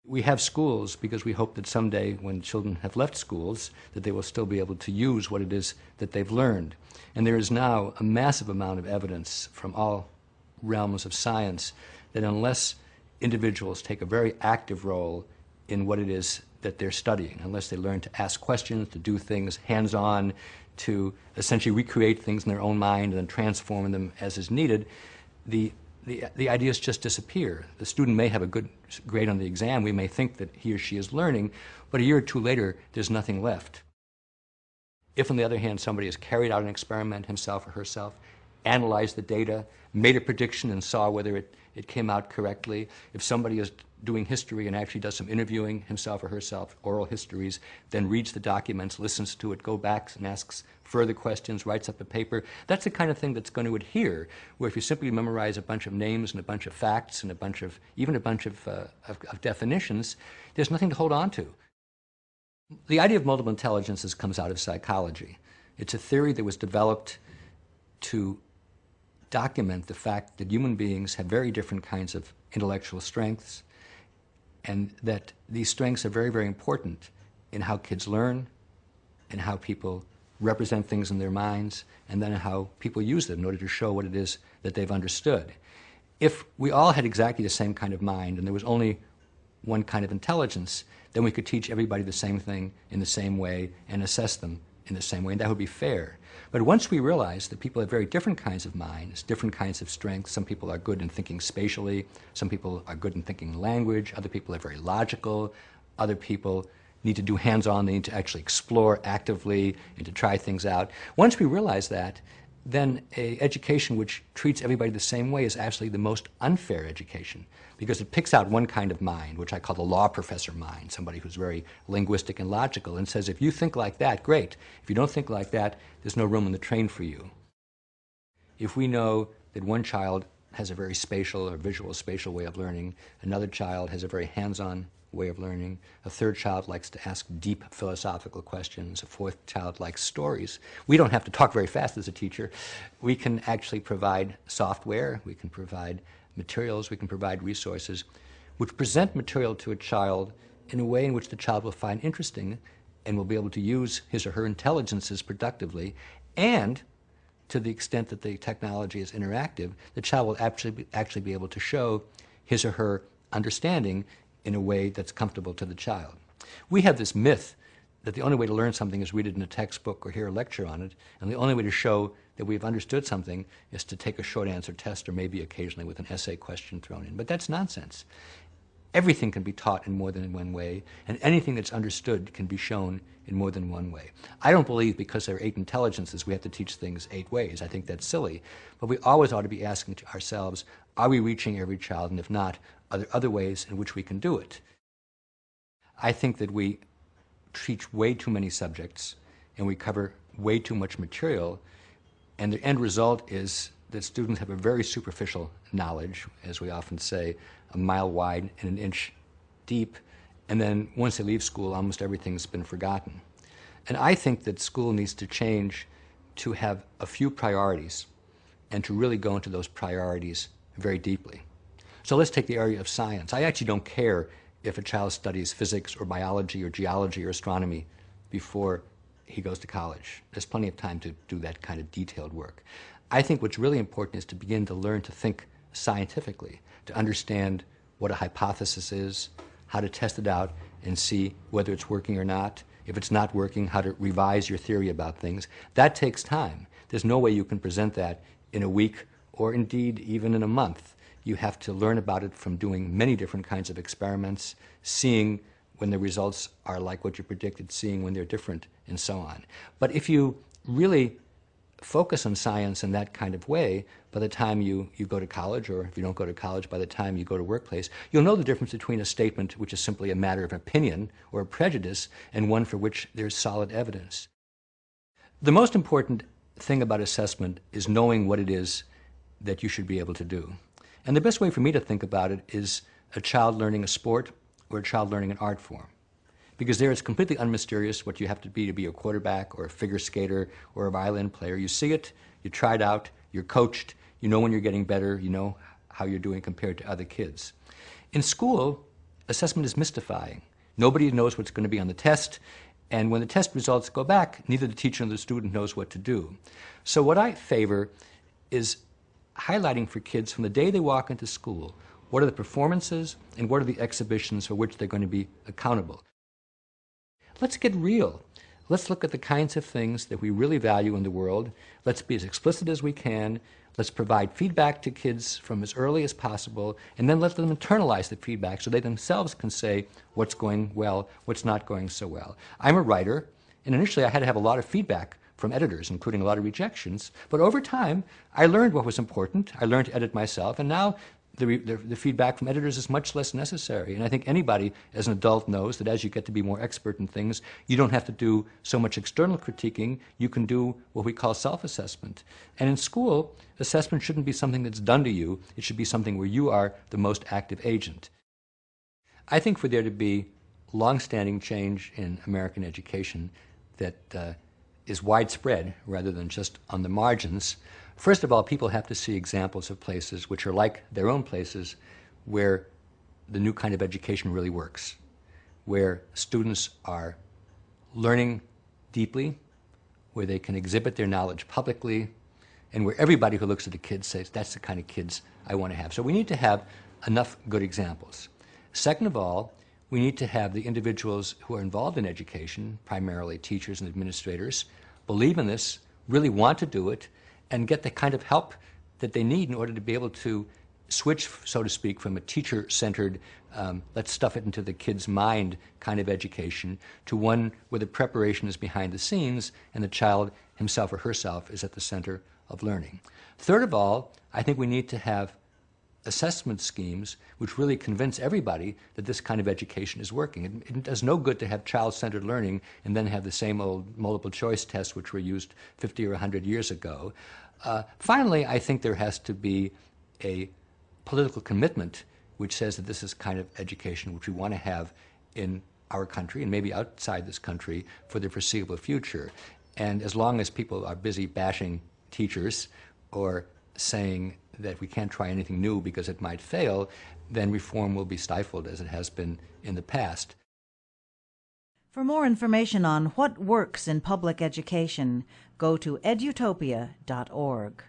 We have schools because we hope that someday when children have left schools that they will still be able to use what it is that they've learned. And there is now a massive amount of evidence from all realms of science that unless individuals take a very active role in what it is that they're studying, unless they learn to ask questions, to do things hands-on, to essentially recreate things in their own mind and then transform them as is needed, the ideas just disappear. The student may have a good grade on the exam. We may think that he or she is learning, but a year or two later, there's nothing left. If, on the other hand, somebody has carried out an experiment himself or herself, analyzed the data, made a prediction and saw whether it came out correctly, if somebody is doing history and actually does some interviewing himself or herself, oral histories, then reads the documents, listens to it, go back and asks further questions, writes up a paper, that's the kind of thing that's going to adhere, where if you simply memorize a bunch of names and a bunch of facts and even a bunch of definitions, there's nothing to hold on to. The idea of multiple intelligences comes out of psychology. It's a theory that was developed to document the fact that human beings have very different kinds of intellectual strengths, and that these strengths are very, very important in how kids learn, and how people represent things in their minds, and then how people use them in order to show what it is that they've understood. If we all had exactly the same kind of mind and there was only one kind of intelligence, then we could teach everybody the same thing in the same way and assess them in the same way, and that would be fair. But once we realize that people have very different kinds of minds, different kinds of strengths, some people are good in thinking spatially, some people are good in thinking language, other people are very logical, other people need to do hands-on, they need to actually explore actively and to try things out. Once we realize that, then an education which treats everybody the same way is actually the most unfair education, because it picks out one kind of mind, which I call the law professor mind, somebody who's very linguistic and logical, and says, if you think like that, great. If you don't think like that, there's no room on the train for you. If we know that one child has a very spatial or visual spatial way of learning, another child has a very hands-on way of learning, a third child likes to ask deep philosophical questions, a fourth child likes stories. We don't have to talk very fast as a teacher. We can actually provide software, we can provide materials, we can provide resources which present material to a child in a way in which the child will find interesting and will be able to use his or her intelligences productively, and to the extent that the technology is interactive, the child will actually be able to show his or her understanding in a way that's comfortable to the child. We have this myth that the only way to learn something is read it in a textbook or hear a lecture on it, and the only way to show that we've understood something is to take a short answer test or maybe occasionally with an essay question thrown in. But that's nonsense. Everything can be taught in more than one way, and anything that's understood can be shown in more than one way. I don't believe because there are 8 intelligences we have to teach things 8 ways. I think that's silly. But we always ought to be asking ourselves, are we reaching every child? And if not, are there other ways in which we can do it? I think that we teach way too many subjects and we cover way too much material, and the end result is that students have a very superficial knowledge, as we often say, a mile wide and an inch deep, and then once they leave school, almost everything's been forgotten. And I think that school needs to change to have a few priorities and to really go into those priorities very deeply. So let's take the area of science. I actually don't care if a child studies physics or biology or geology or astronomy before he goes to college. There's plenty of time to do that kind of detailed work. I think what's really important is to begin to learn to think scientifically, to understand what a hypothesis is, how to test it out and see whether it's working or not. If it's not working, how to revise your theory about things. That takes time. There's no way you can present that in a week or indeed even in a month. You have to learn about it from doing many different kinds of experiments, seeing when the results are like what you predicted, seeing when they're different, and so on. But if you really focus on science in that kind of way, by the time you go to college, or if you don't go to college, by the time you go to workplace, you'll know the difference between a statement which is simply a matter of opinion or a prejudice and one for which there's solid evidence. The most important thing about assessment is knowing what it is that you should be able to do. And the best way for me to think about it is a child learning a sport or a child learning an art form. Because there it's completely unmysterious what you have to be a quarterback or a figure skater or a violin player. You see it, you try it out, you're coached, you know when you're getting better, you know how you're doing compared to other kids. In school, assessment is mystifying. Nobody knows what's going to be on the test, and when the test results go back, neither the teacher nor the student knows what to do. So what I favor is highlighting for kids from the day they walk into school, what are the performances and what are the exhibitions for which they're going to be accountable. Let's get real. Let's look at the kinds of things that we really value in the world. Let's be as explicit as we can. Let's provide feedback to kids from as early as possible, and then let them internalize the feedback so they themselves can say what's going well, what's not going so well. I'm a writer, and initially I had to have a lot of feedback from editors, including a lot of rejections. But over time, I learned what was important. I learned to edit myself, and now the feedback from editors is much less necessary. And I think anybody as an adult knows that as you get to be more expert in things, you don't have to do so much external critiquing. You can do what we call self-assessment. And in school, assessment shouldn't be something that's done to you. It should be something where you are the most active agent. I think for there to be long-standing change in American education that is widespread rather than just on the margins, first of all, people have to see examples of places which are like their own places where the new kind of education really works, where students are learning deeply, where they can exhibit their knowledge publicly, and where everybody who looks at the kids says, that's the kind of kids I want to have. So we need to have enough good examples. Second of all, we need to have the individuals who are involved in education, primarily teachers and administrators, believe in this, really want to do it, and get the kind of help that they need in order to be able to switch, so to speak, from a teacher-centered, let's stuff it into the kid's mind kind of education to one where the preparation is behind the scenes and the child himself or herself is at the center of learning. Third of all, I think we need to have assessment schemes which really convince everybody that this kind of education is working. It does no good to have child-centered learning and then have the same old multiple choice tests which were used 50 or 100 years ago. Finally, I think there has to be a political commitment which says that this is kind of education which we want to have in our country and maybe outside this country for the foreseeable future. And as long as people are busy bashing teachers or saying that we can't try anything new because it might fail, then reform will be stifled as it has been in the past. For more information on what works in public education, go to edutopia.org.